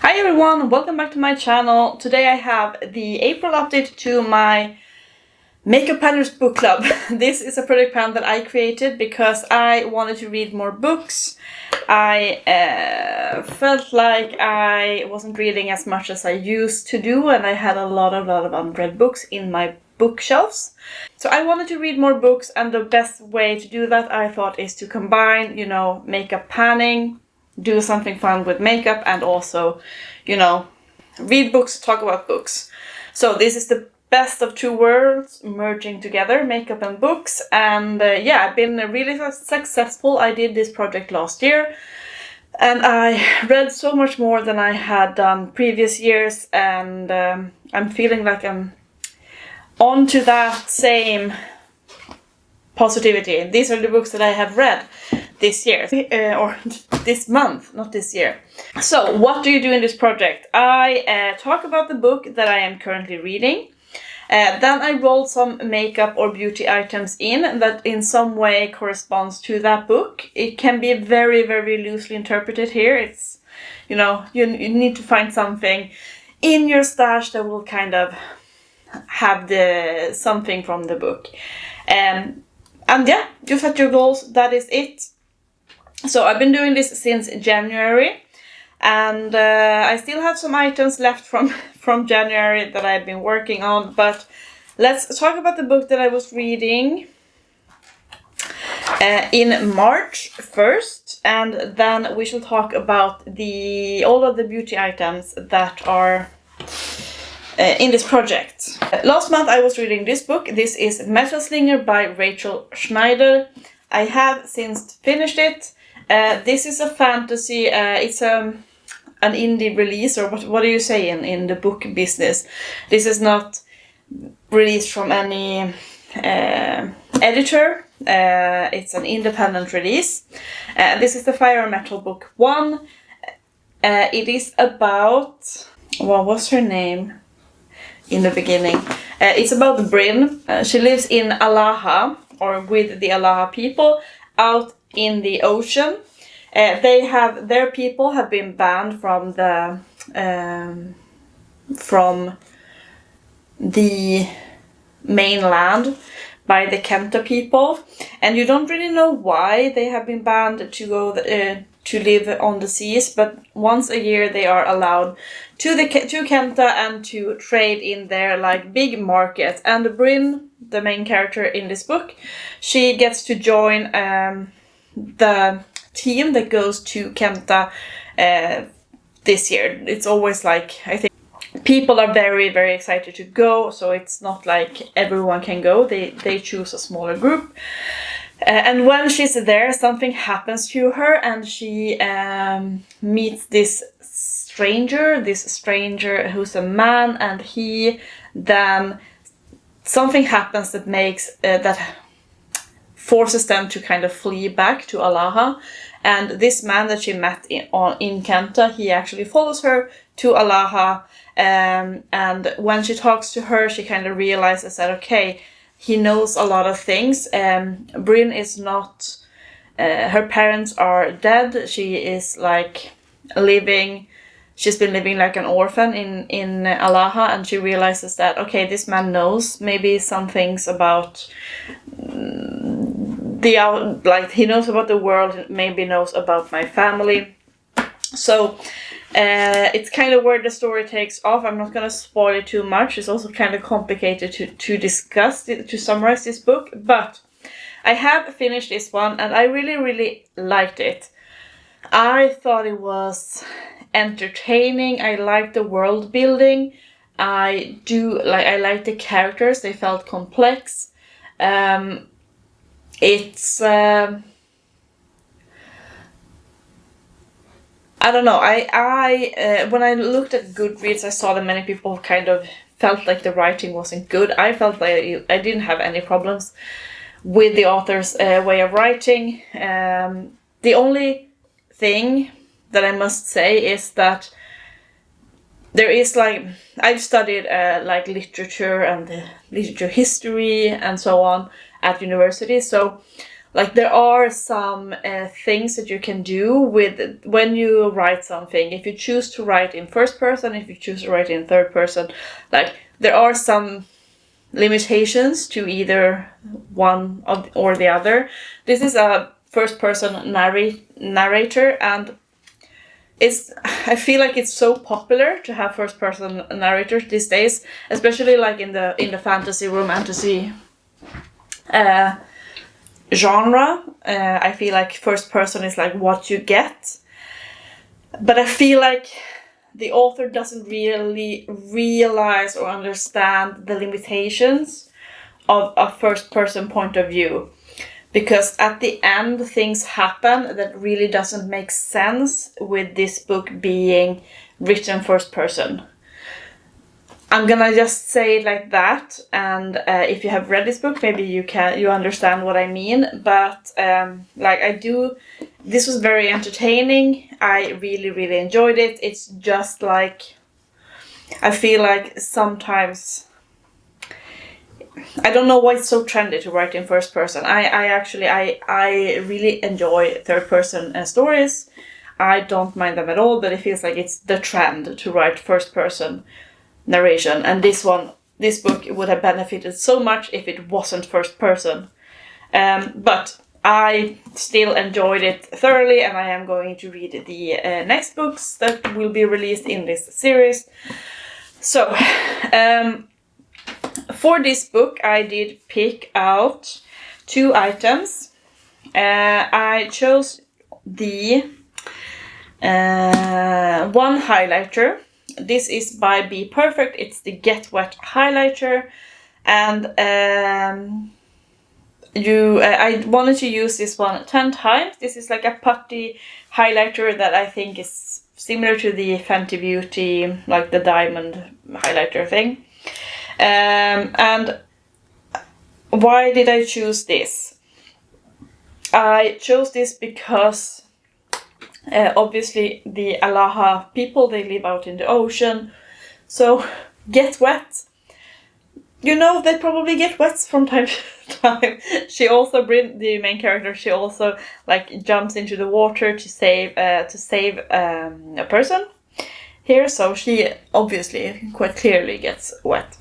Hi everyone, welcome back to my channel. Today I have the April update to my Makeup Planners book club. This is a project plan that I created because I wanted to read more books. I felt like I wasn't reading as much as I used to do, and I had a lot of unread books in my bookshelves. So I wanted to read more books, and the best way to do that, I thought, is to combine, makeup planning, do something fun with makeup, and also, read books, talk about books. So this is the best of two worlds merging together, makeup and books. And I've been really successful. I did this project last year, and I read so much more than I had done previous years, and I'm feeling like I'm on to that same positivity. These are the books that I have read this year, or this month, not this year. So what do you do in this project? I talk about the book that I am currently reading. Then I roll some makeup or beauty items in that in some way corresponds to that book. It can be very, very loosely interpreted here. It's, you need to find something in your stash that will kind of have something from the book. And yeah, you set your goals, that is it. So I've been doing this since January, and I still have some items left from January that I've been working on, but let's talk about the book that I was reading in March first, and then we shall talk about all of the beauty items that are in this project. Last month I was reading this book. This is Metal Slinger by Rachel Schneider. I have since finished it. This is a fantasy. It's an indie release, or what do you say in the book business? This is not released from any editor. It's an independent release. This is the Fire Metal Book 1. It is about... what was her name in the beginning? It's about Bryn. She lives in Alaha, or with the Alaha people, out in the ocean. Their people have been banned from the mainland by the Kenta people, and you don't really know why they have been banned to go to live on the seas, but once a year they are allowed to Kenta and to trade in their big market. And Bryn, the main character in this book, she gets to join the team that goes to Kenta this year. It's always I think people are very, very excited to go, so it's not like everyone can go. They choose a smaller group. And when she's there, something happens to her, and she meets this stranger who's a man, and then something happens that makes that forces them to kind of flee back to Alaha. And this man that she met in Kenta, he actually follows her to Alaha, and when she talks to her, she kind of realizes that, okay, he knows a lot of things. Bryn is not... her parents are dead. She is she's been living like an orphan in Alaha, and she realizes that, okay, this man knows maybe some things about he knows about the world, maybe knows about my family. So it's kind of where the story takes off. I'm not gonna spoil it too much. It's also kind of complicated to discuss, to summarize this book, but I have finished this one, and I really, really liked it. I thought it was entertaining. I liked the world building. I like the characters. They felt complex. It's I don't know. I when I looked at Goodreads, I saw that many people kind of felt like the writing wasn't good. I felt like I didn't have any problems with the author's way of writing. The only thing that I must say is that there is I've studied literature and literature history and so on at university, so like there are some things that you can do with when you write something. If you choose to write in first person, if you choose to write in third person, like there are some limitations to either one or the other. This is a first person narrator, and I feel like it's so popular to have first person narrators these days, especially like in the fantasy romantasy genre. I feel like first person is like what you get, but I feel like the author doesn't really realize or understand the limitations of a first person point of view, because at the end things happen that really doesn't make sense with this book being written first person. I'm gonna just say it like that, and if you have read this book, maybe you understand what I mean. But this was very entertaining. I really enjoyed it. It's just like, I feel like sometimes, I don't know why it's so trendy to write in first person. I really enjoy third person stories. I don't mind them at all, but it feels like it's the trend to write first person narration, and this book would have benefited so much if it wasn't first person. But I still enjoyed it thoroughly, and I am going to read the next books that will be released in this series. So, for this book, I did pick out 2 items. I chose the one highlighter. This is by bPerfect. It's the Get Wet highlighter, and I wanted to use this one 10 times. This is like a putty highlighter that I think is similar to the Fenty Beauty, like the diamond highlighter thing. And why did I choose this? I chose this because obviously the Alaha people, they live out in the ocean, so get wet. You know, they probably get wet from time to time. She also the main character, she also like jumps into the water to save a person here, so she obviously quite clearly gets wet.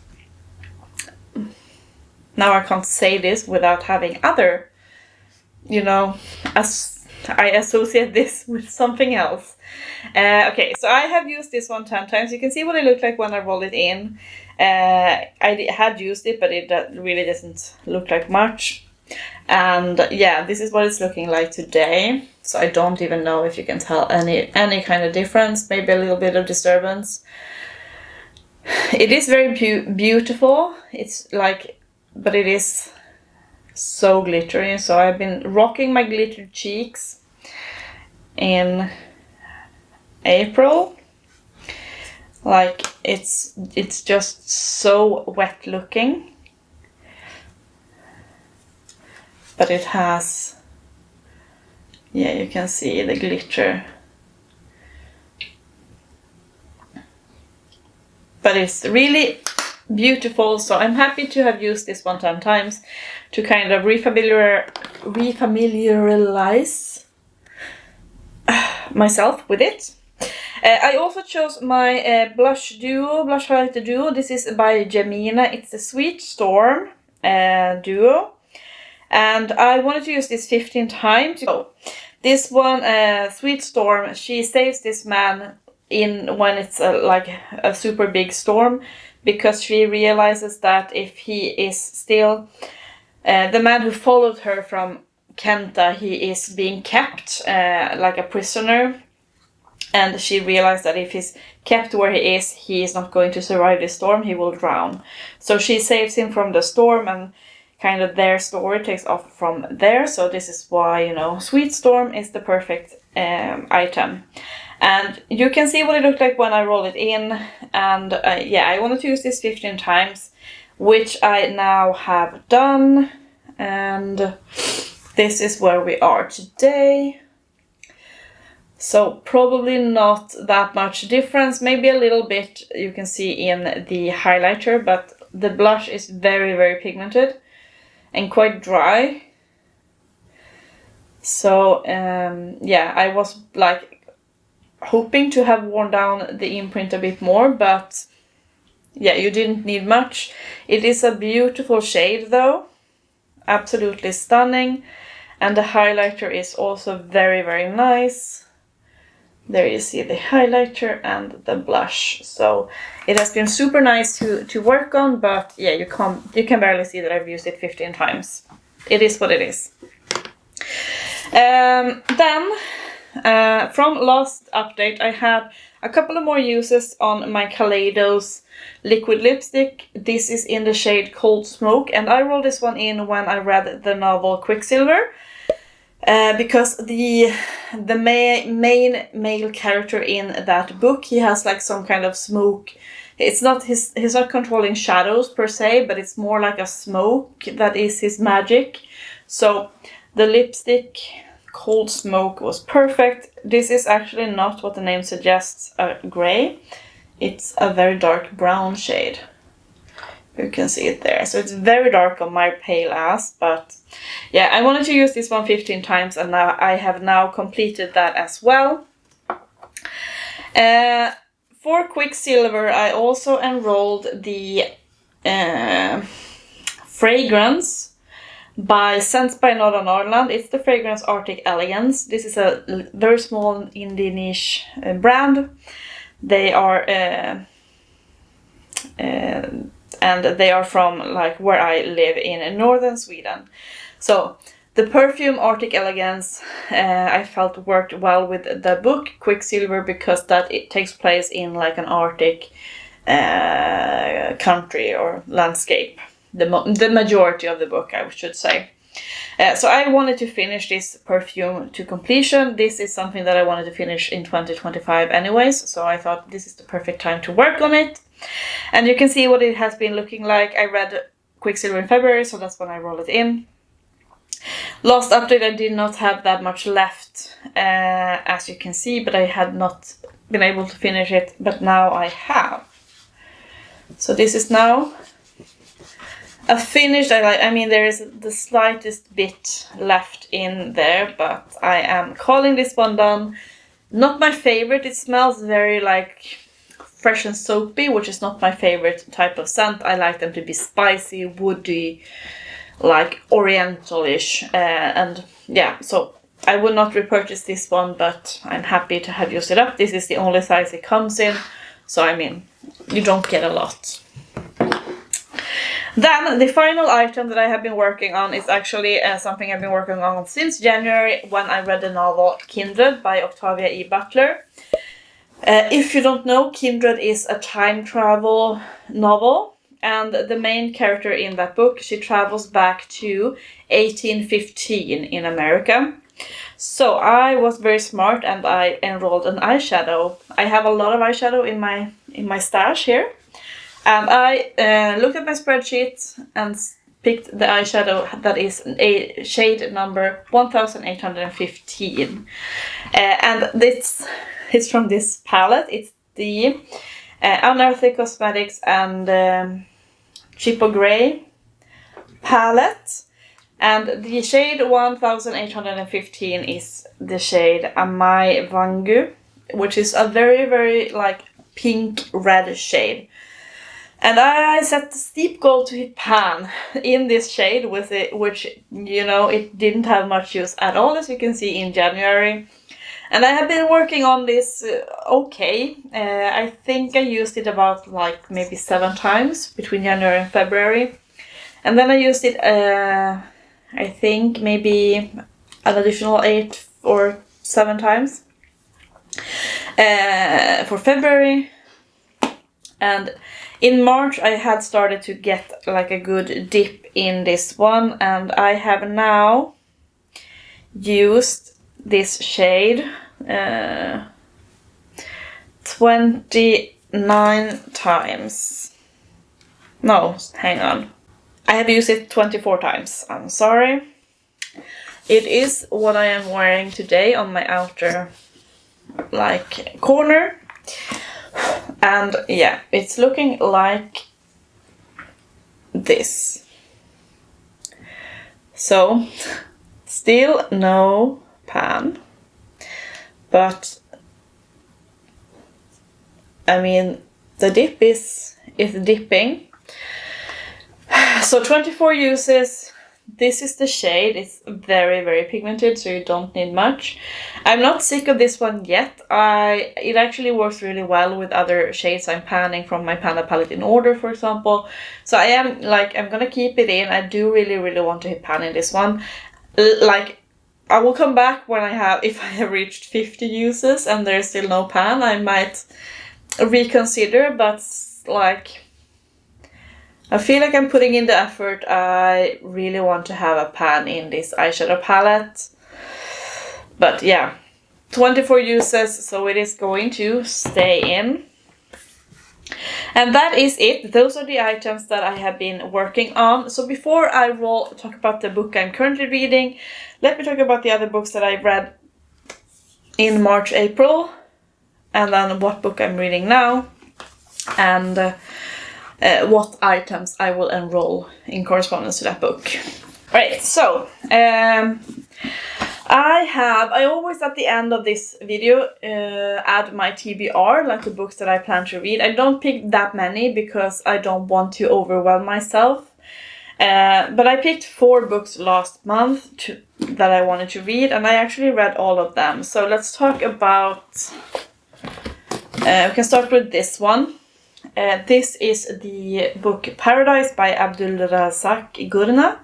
Now I can't say this without having other, I associate this with something else. Okay, so I have used this one 10 times. You can see what it looked like when I rolled it in. I had used it, but it really doesn't look like much. And yeah, this is what it's looking like today. So I don't even know if you can tell any kind of difference. Maybe a little bit of disturbance. It is very beautiful. It's like, but it is so glittery. So I've been rocking my glittered cheeks in April. Like it's just so wet looking, but it has, yeah, you can see the glitter, but it's really beautiful. So I'm happy to have used this one 10 times to kind of refamiliarize myself with it. I also chose my blush highlighter duo. This is by Yaemina. It's the Sweet Storm duo, and I wanted to use this 15 times. So this one, Sweet Storm, she saves this man when it's like a super big storm, because she realizes that if he is still the man who followed her from Kenta, he is being kept like a prisoner. And she realized that if he's kept where he is not going to survive the storm, he will drown. So she saves him from the storm, and kind of their story takes off from there. So this is why, Sweet Storm is the perfect item. And you can see what it looked like when I rolled it in. And yeah, I wanted to use this 15 times, which I now have done. And this is where we are today. So probably not that much difference, maybe a little bit you can see in the highlighter, but the blush is very, very pigmented and quite dry. So yeah, I was like hoping to have worn down the imprint a bit more, but yeah, you didn't need much. It is a beautiful shade though, absolutely stunning, and the highlighter is also very, very nice. There you see the highlighter and the blush. So it has been super nice to work on, but yeah, you can barely see that I've used it 15 times. It is what it is. Then from last update, I had a couple of more uses on my Kaleidos Liquid lipstick. This is in the shade Cold Smoke, and I rolled this one in when I read the novel Quicksilver. Because the main male character in that book, he has like some kind of smoke. He's not controlling shadows per se, but it's more like a smoke that is his magic. So the lipstick Cold Smoke was perfect. This is actually not what the name suggests, a gray. It's a very dark brown shade. You can see it there. So it's very dark on my pale ass, but yeah, I wanted to use this one 15 times, and now I have now completed that as well. For Quicksilver, I also enrolled the fragrance by Scents by Northern Ireland. It's the fragrance Arctic Elegance. This is a very small indie niche brand. They are and they are from like where I live in northern Sweden. So the perfume Arctic Elegance I felt worked well with the book Quicksilver, because that it takes place in like an Arctic country or landscape. The majority of the book, I should say. So I wanted to finish this perfume to completion. This is something that I wanted to finish in 2025 anyways, so I thought this is the perfect time to work on it. And you can see what it has been looking like. I read Quicksilver in February, so that's when I rolled it in. Last update I did not have that much left, as you can see, but I had not been able to finish it, but now I have. So this is now a finished. I mean, there is the slightest bit left in there, but I am calling this one done. Not my favorite. It smells very like fresh and soapy, which is not my favorite type of scent. I like them to be spicy, woody, like orientalish, and yeah, so I will not repurchase this one, but I'm happy to have used it up. This is the only size it comes in, so I mean, you don't get a lot. Then the final item that I have been working on is actually something I've been working on since January, when I read the novel Kindred by Octavia E. Butler. If you don't know, Kindred is a time travel novel, and the main character in that book, she travels back to 1815 in America. So I was very smart and I enrolled an eyeshadow. I have a lot of eyeshadow in my stash here, and I looked at my spreadsheet and picked the eyeshadow that is a shade number 1815, and this is from this palette. It's the Unearthly Cosmetics and Chippo Grey palette, and the shade 1815 is the shade Amai Vangu, which is a very, very like pink red shade. And I set the steep goal to hit pan in this shade with it, which, you know, it didn't have much use at all, as you can see, in January. And I have been working on this okay. I think I used it about like maybe 7 times between January and February. And then I used it, I think maybe an additional 8 or 7 times for February. And in March I had started to get like a good dip in this one, and I have now used this shade 29 times. No, hang on. I have used it 24 times. I'm sorry. It is what I am wearing today on my outer like corner. And yeah, it's looking like this. So Still no pan. But I mean, the dip is dipping. So 24 uses. This is the shade. It's very, very pigmented, so you don't need much. I'm not sick of this one yet. It actually works really well with other shades I'm panning from my Panda palette in order, for example. So I'm gonna keep it in. I do really, really want to hit pan in this one. Like, I will come back if I have reached 50 uses and there's still no pan, I might reconsider, but like, I feel like I'm putting in the effort. I really want to have a pan in this eyeshadow palette. But yeah, 24 uses, so it is going to stay in. And that is it. Those are the items that I have been working on. So before I will talk about the book I'm currently reading, let me talk about the other books that I read in March, April, and then what book I'm reading now, and what items I will enroll in correspondence to that book. Alright, so I always at the end of this video add my TBR, like the books that I plan to read. I don't pick that many because I don't want to overwhelm myself. But I picked 4 books last month that I wanted to read, and I actually read all of them. So let's talk about, we can start with this one. This is the book Paradise by Abdulrazak Gurnah,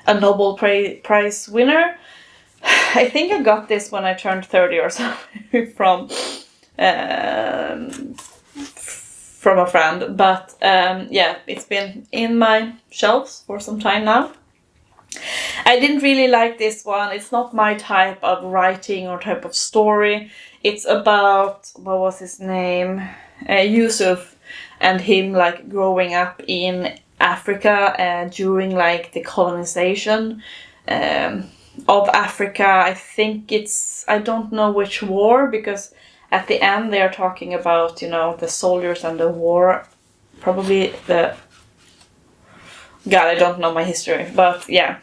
a Nobel Prize winner. I think I got this when I turned 30 or something from a friend, but yeah, it's been in my shelves for some time now. I didn't really like this one. It's not my type of writing or type of story. It's about, what was his name? Yusuf, and him like growing up in Africa during like the colonization of Africa. I think I don't know which war, because at the end they are talking about, you know, the soldiers and the war. Probably God, I don't know my history, but yeah.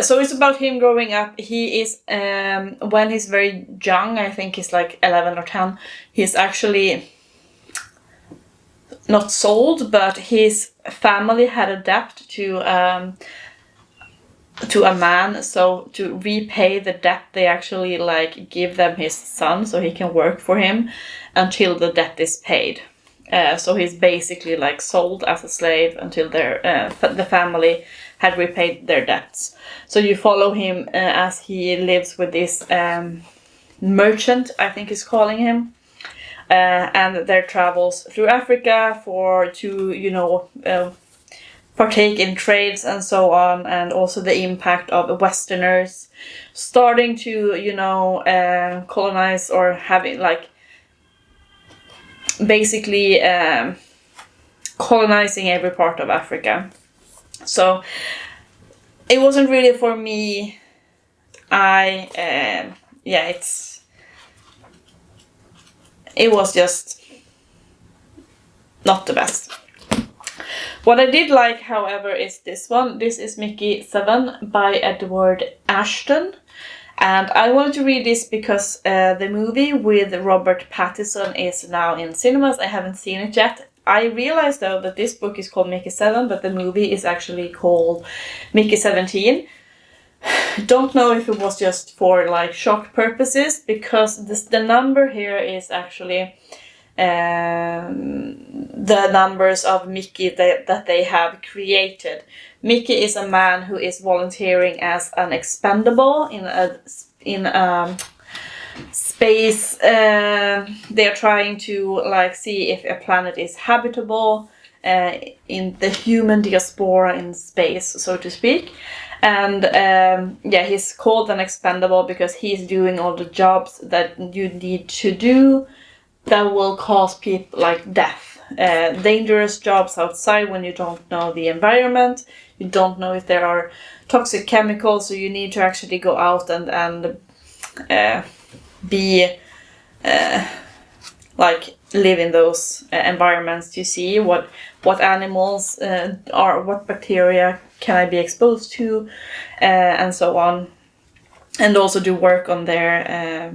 So it's about him growing up. He is, when he's very young, I think he's like 11 or 10, he's actually not sold, but his family had a debt to a man, so to repay the debt they actually like give them his son so he can work for him until the debt is paid. So he's basically like sold as a slave until the family had repaid their debts. So you follow him as he lives with this merchant, I think he's calling him, and their travels through Africa to you know, partake in trades and so on, and also the impact of Westerners starting to, you know, colonize, or having like basically colonizing every part of Africa. So it wasn't really for me. It was just not the best. What I did like, however, is this one. This is Mickey 7 by Edward Ashton. And I wanted to read this because the movie with Robert Pattinson is now in cinemas. I haven't seen it yet. I realized though that this book is called Mickey 7, but the movie is actually called Mickey 17. Don't know if it was just for like shock purposes, because the number here is actually the numbers of Mickey that they have created. Mickey is a man who is volunteering as an expendable in a space. They are trying to like see if a planet is habitable in the human diaspora in space, so to speak. And yeah, he's called an expendable because he's doing all the jobs that you need to do that will cause people like death. Dangerous jobs outside when you don't know the environment, you don't know if there are toxic chemicals, so you need to actually go out and be like live in those environments to see what animals are, what bacteria can I be exposed to, and so on, and also do work on their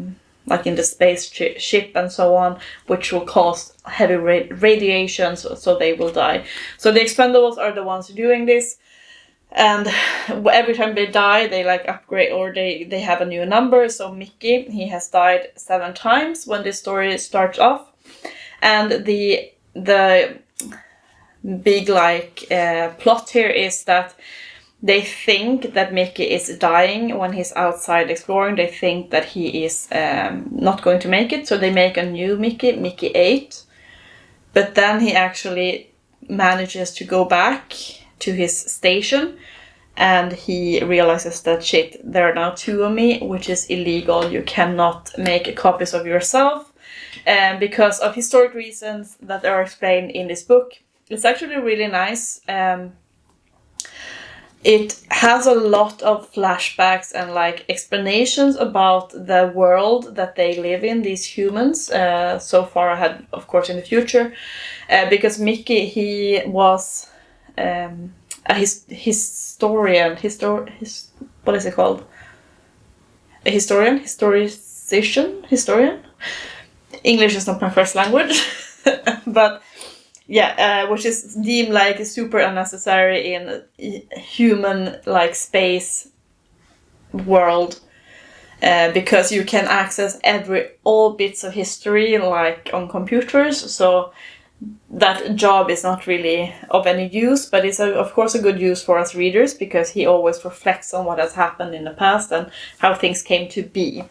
like in the space ship and so on, which will cause heavy radiation, so they will die. So the Expendables are the ones doing this. And every time they die, they like upgrade, or they have a new number. So Mickey, he has died 7 times when this story starts off. And the big like plot here is that they think that Mickey is dying when he's outside exploring. They think that he is not going to make it. So they make a new Mickey, Mickey 8. But then he actually manages to go back to his station, and he realizes that shit, there are now 2 of me, which is illegal. You cannot make copies of yourself, and because of historic reasons that are explained in this book. It's actually really nice. It has a lot of flashbacks and like explanations about the world that they live in, these humans, so far ahead, of course, in the future, because Mickey, he was a historian, what is it called? A historian? Historian? English is not my first language, but yeah, which is deemed like super unnecessary in human like space world, because you can access all bits of history like on computers, so that job is not really of any use, but it's of course a good use for us readers, because he always reflects on what has happened in the past and how things came to be.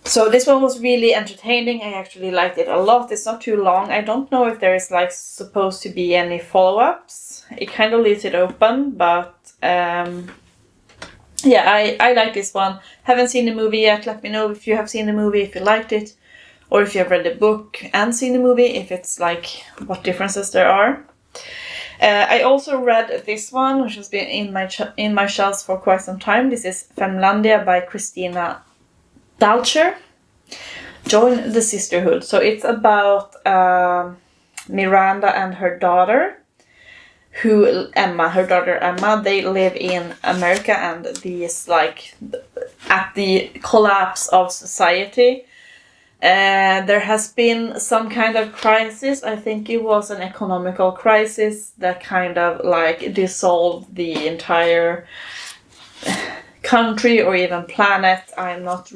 So this one was really entertaining. I actually liked it a lot. It's not too long. I don't know if there is like supposed to be any follow-ups. It kind of leaves it open, but yeah, I like this one. Haven't seen the movie yet. Let me know if you have seen the movie, if you liked it. Or if you have read the book and seen the movie, if it's like what differences there are. I also read this one, which has been in my shelves for quite some time. This is Femlandia by Christina Dalcher. Join the Sisterhood. So it's about Miranda and her daughter, her daughter Emma, they live in America, and these like at the collapse of society. There has been some kind of crisis. I think it was an economical crisis that kind of like dissolved the entire country or even planet. I don't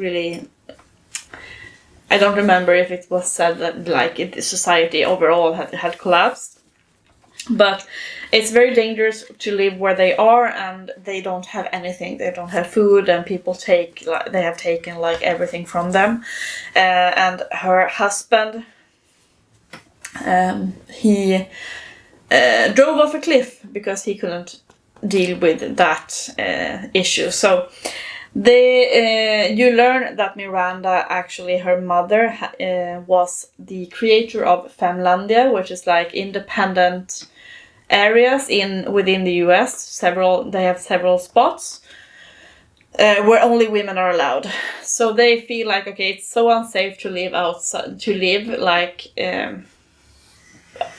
remember if it was said that like society overall had collapsed. But it's very dangerous to live where they are, and they don't have anything. They don't have food, and people they have taken like everything from them. And her husband, he drove off a cliff because he couldn't deal with that issue. So you learn that Miranda, actually her mother, was the creator of Femlandia, which is like independent areas within the US. They have several spots where only women are allowed. So they feel like, okay, it's so unsafe to live outside,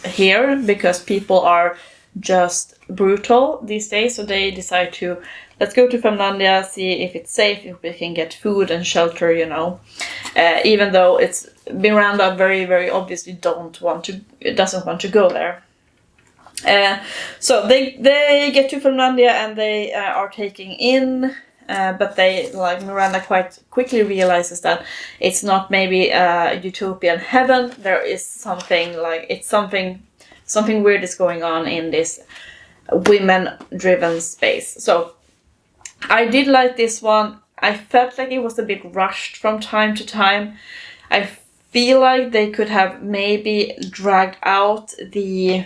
here, because people are just brutal these days. So they decide to, let's go to Femlandia, see if it's safe, if we can get food and shelter, even though Miranda very, very obviously doesn't want to go there. So they get to Femlandia, and they are taking in, but Miranda quite quickly realizes that it's not maybe a utopian heaven. There is something weird is going on in this women-driven space. So I did like this one. I felt like it was a bit rushed from time to time. I feel like they could have maybe dragged out the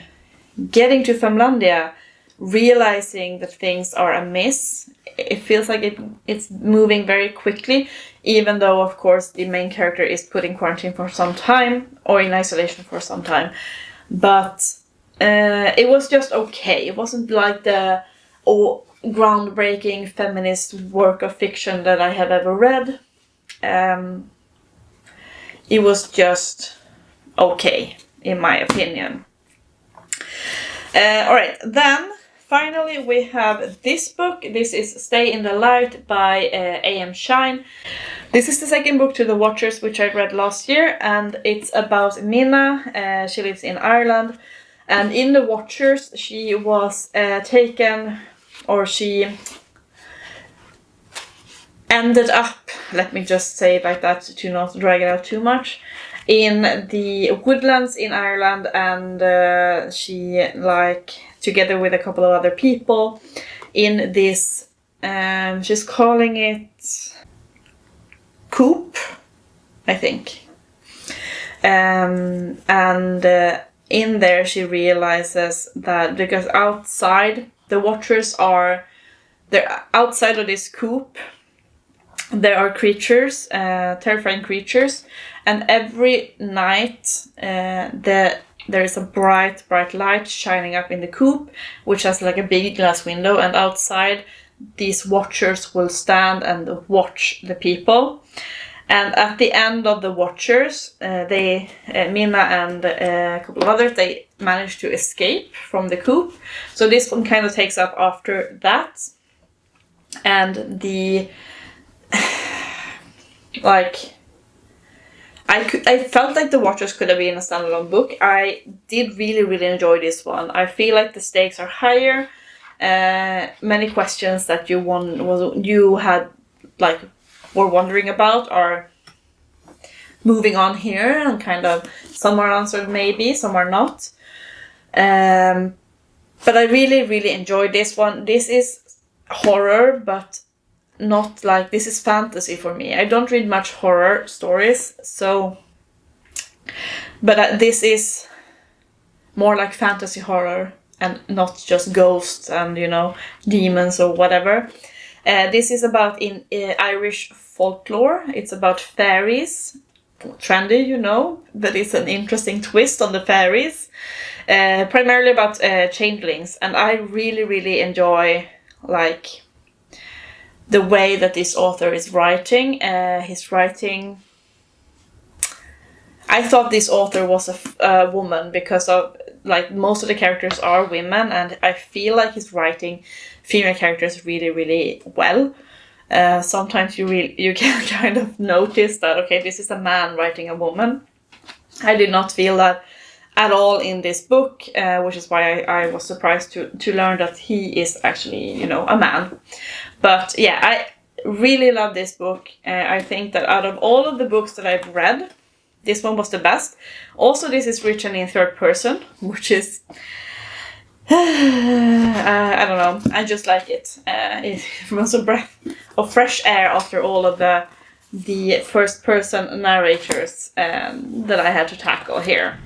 getting to Femlandia, realizing that things are amiss. It feels like it's moving very quickly, even though, of course, the main character is put in quarantine for some time, or in isolation for some time. But it was just okay. It wasn't like the groundbreaking feminist work of fiction that I have ever read. It was just okay, in my opinion. Alright, then finally we have this book. This is Stay in the Light by A.M. Shine. This is the second book to The Watchers, which I read last year, and it's about Minna. She lives in Ireland, and in The Watchers she was taken, or she ended up, let me just say it like that to not drag it out too much, in the woodlands in Ireland, and she, like, together with a couple of other people, in this, she's calling it coop, I think. And in there she realizes that because outside, the Watchers are, they're outside of this coop, there are creatures, terrifying creatures, and every night there is a bright light shining up in the coop, which has like a big glass window, and outside these Watchers will stand and watch the people. And at the end of the Watchers, they, Minna and a couple of others, they manage to escape from the coop. So this one kind of takes up after that. And the, like, I felt like The Watchers could have been a standalone book. I did really enjoy this one. I feel like the stakes are higher. Many questions that you had, like, were wondering about are moving on here, and kind of some are answered maybe, some are not. But I really enjoyed this one. This is horror, but not like, this is fantasy for me. I don't read much horror stories, so, but this is more like fantasy horror and not just ghosts and, you know, demons or whatever. This is about in Irish folklore. It's about fairies. Trendy, you know, but it's an interesting twist on the fairies. Primarily about changelings, and I really enjoy, like, the way that this author is writing. He's writing... I thought this author was a woman because of, like, most of the characters are women, and I feel like he's writing female characters really well. Sometimes you can kind of notice that, okay, this is a man writing a woman. I did not feel that at all in this book, which is why I was surprised to learn that he is actually, you know, a man. But yeah, I really love this book. I think that out of all of the books that I've read, this one was the best. Also, this is written in third person, which is... I don't know. I just like it. It was a breath of fresh air after all of the first person narrators that I had to tackle here.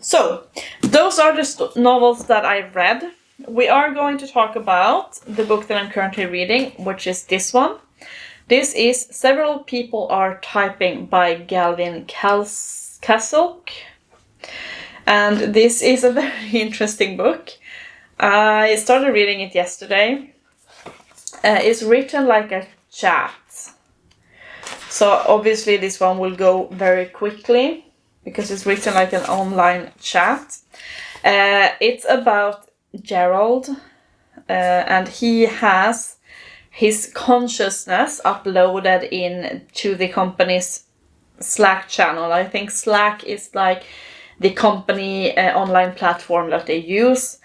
So, those are the novels that I read. We are going to talk about the book that I'm currently reading, which is this one. This is Several People Are Typing by Galvin Casselk. And this is a very interesting book. I started reading it yesterday. It's written like a chat. So obviously this one will go very quickly because it's written like an online chat. It's about Gerald, and he has his consciousness uploaded into the company's Slack channel. I think Slack is like the company online platform that they use.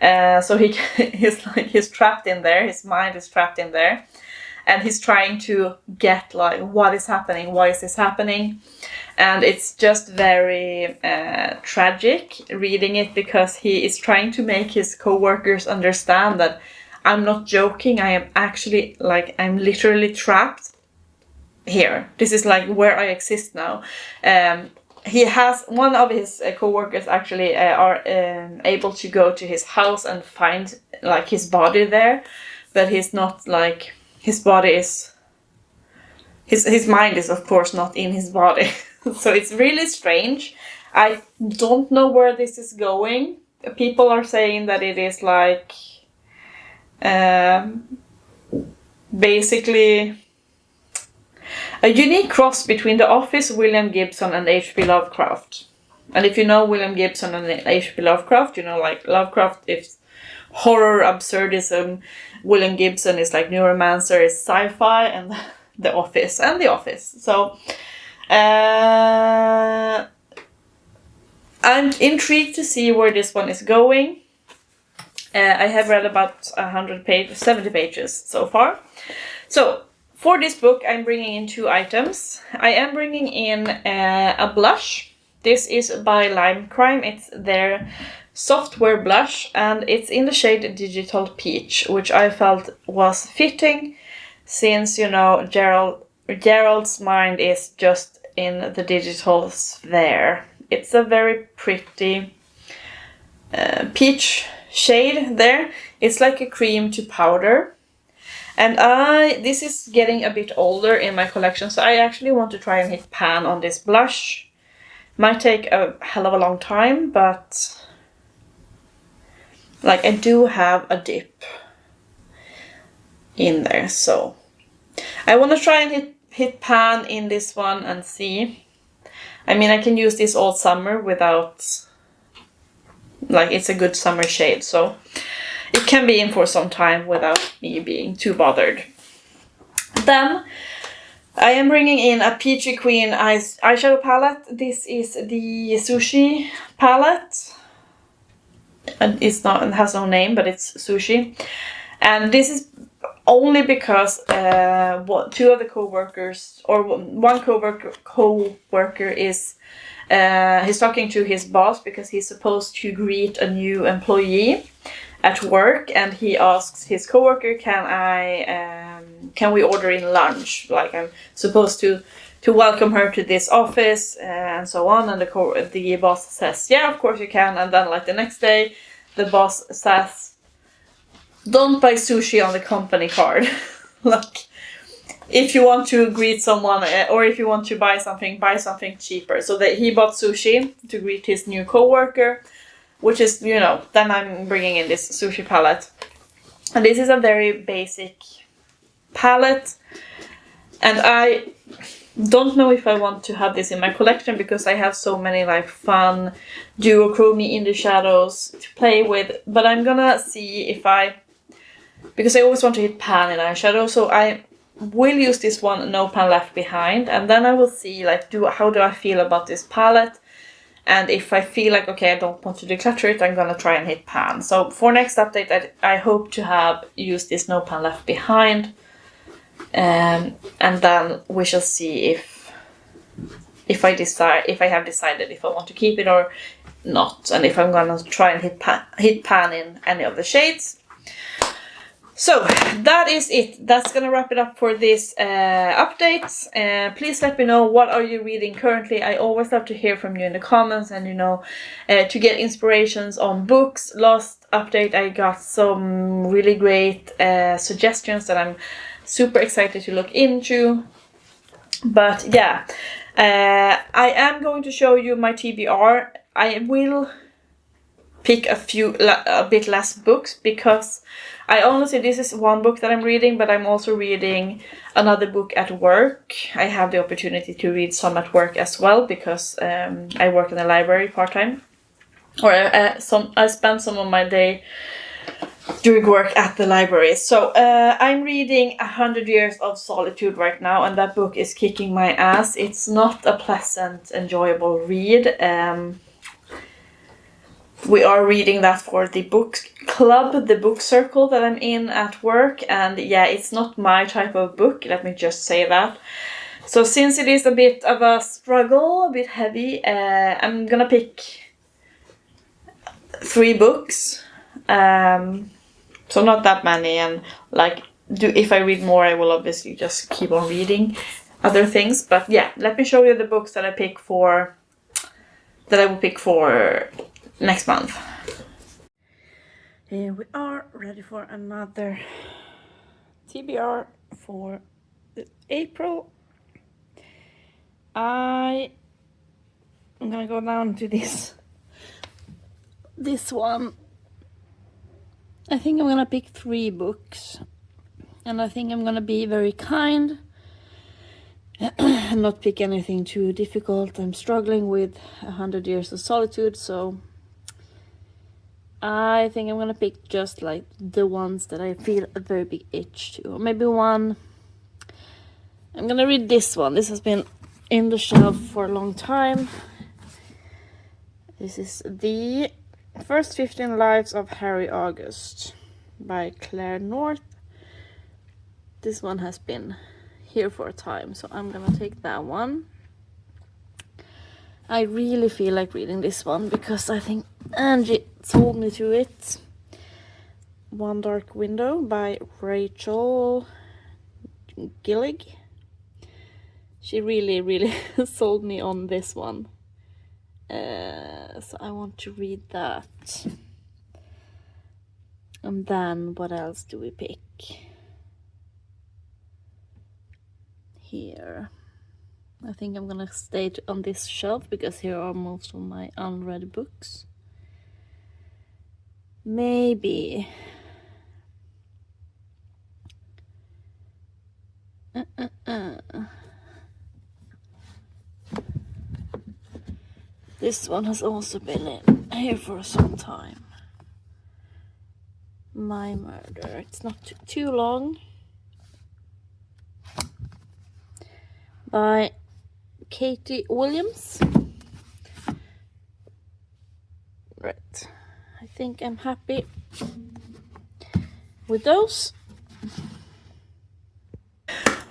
So he's trapped in there. His mind is trapped in there, and he's trying to get, like, what is happening? Why is this happening? And it's just very tragic reading it, because he is trying to make his co-workers understand that I'm not joking. I am actually, like, I'm literally trapped here. This is like where I exist now. He has one of his co-workers actually are able to go to his house and find, like, his body there, but he's not, like, his body is, his mind is of course not in his body. So it's really strange. I don't know where this is going. People are saying that it is like basically, a unique cross between The Office, William Gibson, and H.P. Lovecraft. And if you know William Gibson and H.P. Lovecraft, you know, like, Lovecraft is horror, absurdism. William Gibson is like Neuromancer, is sci-fi, and The Office, and The Office. So, I'm intrigued to see where this one is going. I have read about 70 pages so far. So, for this book, I'm bringing in 2 items. I am bringing in a blush. This is by LimeCrime. It's their software blush, and it's in the shade Digital Peach, which I felt was fitting since, you know, Gerald's mind is just in the digital sphere. It's a very pretty peach shade there. It's like a cream to powder. And this is getting a bit older in my collection, so I actually want to try and hit pan on this blush. Might take a hell of a long time, but like, I do have a dip in there, so I want to try and hit pan in this one and see. I mean, I can use this all summer without, like, it's a good summer shade, so it can be in for some time without me being too bothered. Then I am bringing in a Peachy Queen eyeshadow palette. This is the Sushi palette. And it has no name, but it's Sushi. And this is only because two of the co-workers, or one co-worker is he's talking to his boss because he's supposed to greet a new employee at work, and he asks his co-worker, can we order in lunch? Like, I'm supposed to welcome her to this office and so on. And the boss says, yeah, of course you can. And then, like, the next day, the boss says, don't buy sushi on the company card. Like, if you want to greet someone or if you want to buy something cheaper. So that he bought sushi to greet his new co-worker, which is, you know, then I'm bringing in this Sushi palette. And this is a very basic palette. And I don't know if I want to have this in my collection because I have so many, like, fun duochrome indie shadows to play with. But I'm gonna see if because I always want to hit pan in eyeshadow, so I will use this one, No Pan Left Behind, and then I will see, like, how do I feel about this palette. And if I feel like, okay, I don't want to declutter it, I'm gonna try and hit pan. So for next update, I hope to have used this No Pan Left Behind. And then we shall see if I have decided if I want to keep it or not, and if I'm gonna try and hit pan in any of the shades. So that is it. That's gonna wrap it up for this update. Please let me know, what are you reading currently? I always love to hear from you in the comments, and, you know, to get inspirations on books. Last update I got some really great suggestions that I'm super excited to look into. But yeah, I am going to show you my TBR. I will pick a bit less books because I honestly, this is one book that I'm reading, but I'm also reading another book at work. I have the opportunity to read some at work as well because I work in a library part-time. Or I spend some of my day doing work at the library. So I'm reading 100 Years of Solitude right now, and that book is kicking my ass. It's not a pleasant, enjoyable read. We are reading that for the book club, the book circle that I'm in at work, and yeah, it's not my type of book, let me just say that. So since it is a bit of a struggle, a bit heavy, I'm gonna pick 3 books. So not that many, and like, if I read more, I will obviously just keep on reading other things. But yeah, let me show you the books that I will pick for next month. Here we are, ready for another TBR for April. I'm gonna go down to this one. I think I'm gonna pick 3 books, and I think I'm gonna be very kind not pick anything too difficult. I'm struggling with 100 Years of Solitude, so I think I'm gonna pick just like the ones that I feel a very big itch to. Or maybe one. I'm gonna read this one. This has been in the shelf for a long time. This is The First 15 Lives of Harry August by Claire North. This one has been here for a time, so I'm gonna take that one. I really feel like reading this one because I think Angie told me to it. One Dark Window by Rachel Gillig. She really sold me on this one. So I want to read that. And then what else do we pick? Here. I think I'm gonna stay on this shelf because here are most of my unread books. Maybe. This one has also been in here for some time. My Murder. It's not too long. By Katie Williams. Right. I think I'm happy with those.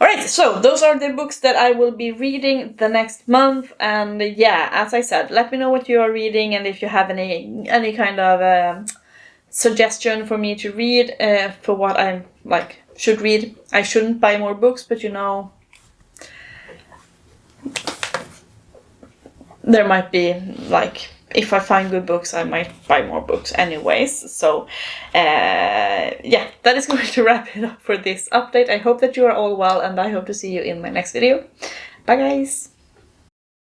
Alright, so those are the books that I will be reading the next month, and yeah, as I said, let me know what you are reading and if you have any kind of suggestion for me to read for what I like should read. I shouldn't buy more books, but you know, there might be like, if I find good books, I might buy more books anyways. So yeah, that is going to wrap it up for this update. I hope that you are all well, and I hope to see you in my next video. Bye guys!